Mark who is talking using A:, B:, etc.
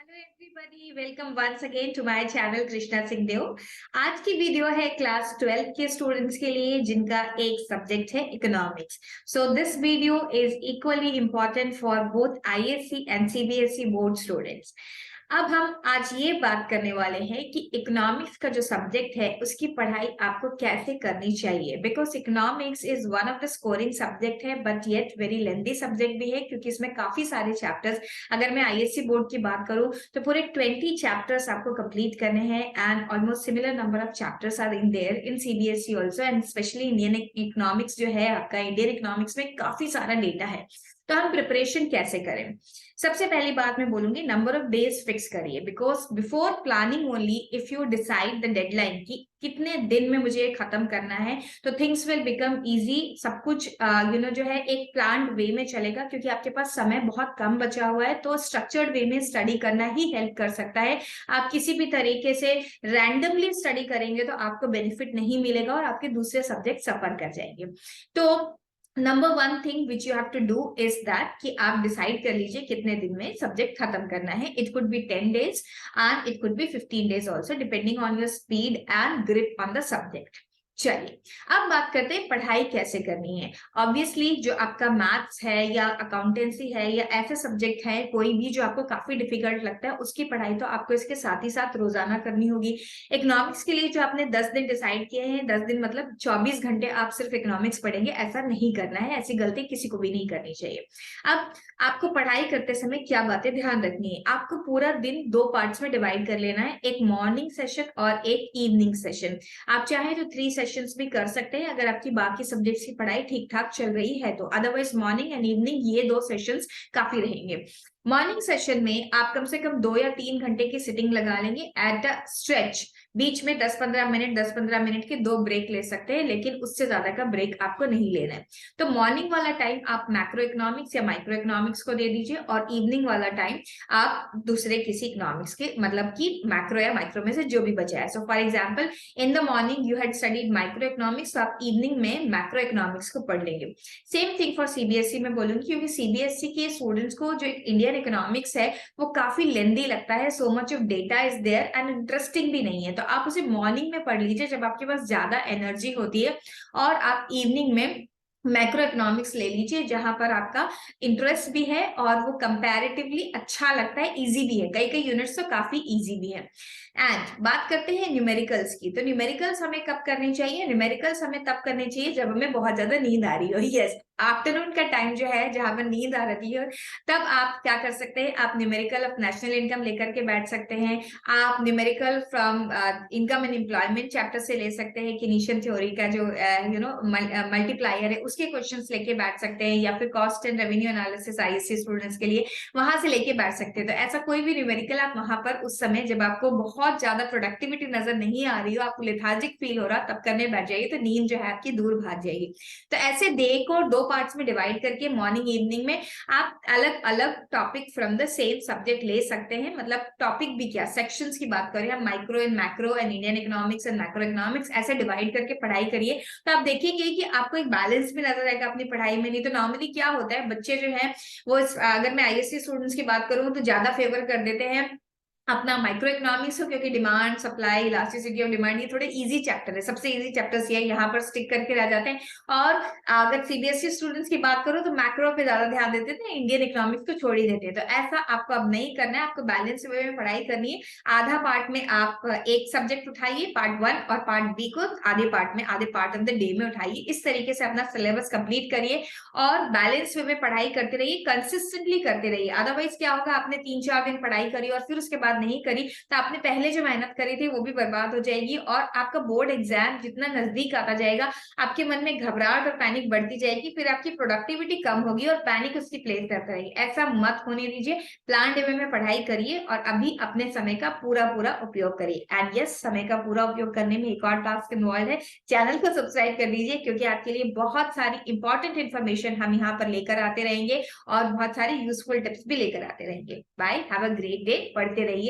A: Hello everybody, welcome once again to my channel Krishna Singh Dev. आज की video है क्लास 12 के स्टूडेंट्स के लिए जिनका एक सब्जेक्ट है economics. So this video is equally important for both ISC and CBSE board students. अब हम आज ये बात करने वाले हैं कि इकोनॉमिक्स का जो सब्जेक्ट है उसकी पढ़ाई आपको कैसे करनी चाहिए, because economics is one of the scoring subject है but yet very lengthy subject भी है, क्योंकि इसमें काफी सारे चैप्टर्स, अगर मैं आईएससी बोर्ड की बात करूं तो पूरे 20 चैप्टर्स आपको कंप्लीट करने हैं and almost similar number of chapters are in there in CBSE also and specially Indian economics जो है आपका, इंडियन इकोनॉमिक्स में काफी सारा डेटा है। तो हम प्रिपरेशन कैसे करें? सबसे पहली बात मैं बोलूंगी, नंबर ऑफ डेज फिक्स करिए, because before planning only if you decide the deadline कि कितने दिन में मुझे खत्म करना है, तो थिंग्स विल बिकम इजी। सब कुछ जो है एक प्लान्ड वे में चलेगा, क्योंकि आपके पास समय बहुत कम बचा हुआ है। तो स्ट्रक्चर्ड वे में स्टडी करना ही हेल्प कर सकता है। आप किसी भी तरीके से रैंडमली स्टडी करेंगे तो आपको बेनिफिट नहीं मिलेगा और आपके दूसरे सब्जेक्ट सफर कर जाएंगे। तो number one thing which you have to do is that कि आप डिसाइड कर लीजिए कितने दिन में सब्जेक्ट खत्म करना है। It could be 10 days and it could be 15 days also, depending on your speed and grip on the subject. चलिए, अब बात करते हैं पढ़ाई कैसे करनी है। ऑब्वियसली जो आपका मैथ्स है या अकाउंटेंसी है या ऐसे सब्जेक्ट है कोई भी जो आपको काफी डिफिकल्ट लगता है, उसकी पढ़ाई तो आपको इसके साथ ही साथ रोजाना करनी होगी। इकोनॉमिक्स के लिए जो आपने 10 दिन डिसाइड किए हैं, 10 दिन मतलब 24 घंटे आप सिर्फ इकोनॉमिक्स पढ़ेंगे, ऐसा नहीं करना है। ऐसी गलती किसी को भी नहीं करनी चाहिए। अब आपको पढ़ाई करते समय क्या बातें ध्यान रखनी है, आपको पूरा दिन दो पार्ट्स में डिवाइड कर लेना है, एक मॉर्निंग सेशन और एक इवनिंग सेशन। आप चाहे तो 3 सेशंस भी कर सकते हैं अगर आपकी बाकी सब्जेक्ट्स की पढ़ाई ठीक ठाक चल रही है तो। अदरवाइज मॉर्निंग एंड इवनिंग ये 2 सेशंस काफी रहेंगे। मॉर्निंग सेशन में आप कम से कम 2 या 3 घंटे की सिटिंग लगा लेंगे एट अ स्ट्रेच। बीच में 10-15 मिनट के 2 ब्रेक ले सकते हैं, लेकिन उससे ज्यादा का ब्रेक आपको नहीं लेना है। तो मॉर्निंग वाला टाइम आप मैक्रो इकोनॉमिक्स या माइक्रो इकोनॉमिक्स को दे दीजिए और इवनिंग वाला टाइम आप दूसरे किसी इकोनॉमिक्स के, मतलब कि मैक्रो या माइक्रो में से जो भी बचा है। So for example, in the morning you had studied micro economics, तो आप इवनिंग में मैक्रो इकोनॉमिक्स को पढ़ लेंगे। सेम थिंग फॉर सीबीएसई में बोलूंगी, क्योंकि सीबीएसई के स्टूडेंट्स को जो इंडियन इकोनॉमिक्स है वो काफी लेंदी लगता है। So much of data is there and interesting भी नहीं है, तो आप उसे मॉर्निंग में पढ़ लीजिए जब आपके पास ज्यादा एनर्जी होती है, और आप इवनिंग में मैक्रो इकोनॉमिक्स ले लीजिए जहां पर आपका इंटरेस्ट भी है और वो कंपैरेटिवली अच्छा लगता है, इजी भी है। कई कई यूनिट्स तो काफी इजी भी है। एंड बात करते हैं न्यूमेरिकल्स की, तो न्यूमेरिकल्स हमें कब करनी चाहिए? न्यूमेरिकल्स हमें तब करनी चाहिए जब हमें बहुत ज्यादा नींद आ रही हो। यस, आफ्टरनून का टाइम जो है जहां पर नींद आ रही है, तब आप क्या कर सकते हैं, आप न्यूमेरिकल ऑफ नेशनल इनकम लेकर के बैठ सकते हैं। आप numerical from income and employment chapter से ले सकते हैं, किनीशियन थ्योरी का जो मल्टीप्लायर है उसके क्वेश्चंस लेके बैठ सकते हैं, या फिर cost and revenue analysis ISC students के लिए वहां से लेके बैठ सकते हैं। तो ऐसा कोई भी न्यूमेरिकल आप वहां पर उस समय जब आपको बहुत ज्यादा प्रोडक्टिविटी नजर नहीं आ रही हो, आपको लेथार्जिक फील हो रहा, तब करने बैठ जाइए, तो नींद जो है आपकी दूर भाग जाएगी। तो ऐसे डे को 2 पार्ट्स में डिवाइड करके मॉर्निंग इवनिंग में आप अलग अलग topic from the same subject ले सकते हैं। मतलब टॉपिक भी क्या, सेक्शंस की बात करें हम, micro and macro and Indian economics and macro economics, ऐसे डिवाइड करके पढ़ाई करिए। तो आप देखेंगे कि आपको एक बैलेंस भी नजर आएगा अपनी पढ़ाई में। नहीं तो नॉर्मली क्या होता है, बच्चे जो है वो अगर मैं आईएससी स्टूडेंट्स की बात करूं तो ज्यादा फेवर कर देते हैं अपना माइक्रो इकोनॉमिक्स हो, क्योंकि demand supply elasticity of demand ये थोड़े इजी चैप्टर है, सबसे इजी चैप्टर्स ये यहाँ पर स्टिक करके रह जाते हैं। और अगर सीबीएसई स्टूडेंट्स की बात करूं तो मैक्रो पे ज्यादा ध्यान देते थे, इंडियन इकोनॉमिक्स को छोड़ ही देते हैं। तो ऐसा आपको अब नहीं करना है, आपको बैलेंस वे में पढ़ाई करनी है। आधा पार्ट में आप एक सब्जेक्ट उठाइए, पार्ट 1, और पार्ट बी को आधे पार्ट ऑफ द डे में उठाइए। इस तरीके से अपना सिलेबस कंप्लीट करिए और बैलेंस वे में पढ़ाई करते रहिए, कंसिस्टेंटली करते रहिए। अदरवाइज क्या होगा, आपने 3-4 दिन पढ़ाई करी और फिर उसके बाद नहीं करी तो आपने पहले जो मेहनत करी थी वो भी बर्बाद हो जाएगी, और आपका बोर्ड एग्जाम जितना नजदीक आता जाएगा आपके मन में घबराहट और पैनिक बढ़ती जाएगी, फिर आपकी प्रोडक्टिविटी कम होगी और पैनिक उसकी प्लेस करता रहेगी। ऐसा मत होने दीजिए, प्लान वे में पढ़ाई करिए और अभी अपने समय का पूरा पूरा उपयोग करिए। एंड यस, समय का पूरा उपयोग करने में एक और टास्क इन्वॉल्व है, चैनल को सब्सक्राइब कर लीजिए, क्योंकि आपके लिए बहुत सारी इंपॉर्टेंट इन्फॉर्मेशन हम यहाँ पर लेकर आते रहेंगे और बहुत सारी यूजफुल टिप्स भी लेकर आते रहेंगे। Bye, have a great day, पढ़ते रहिए।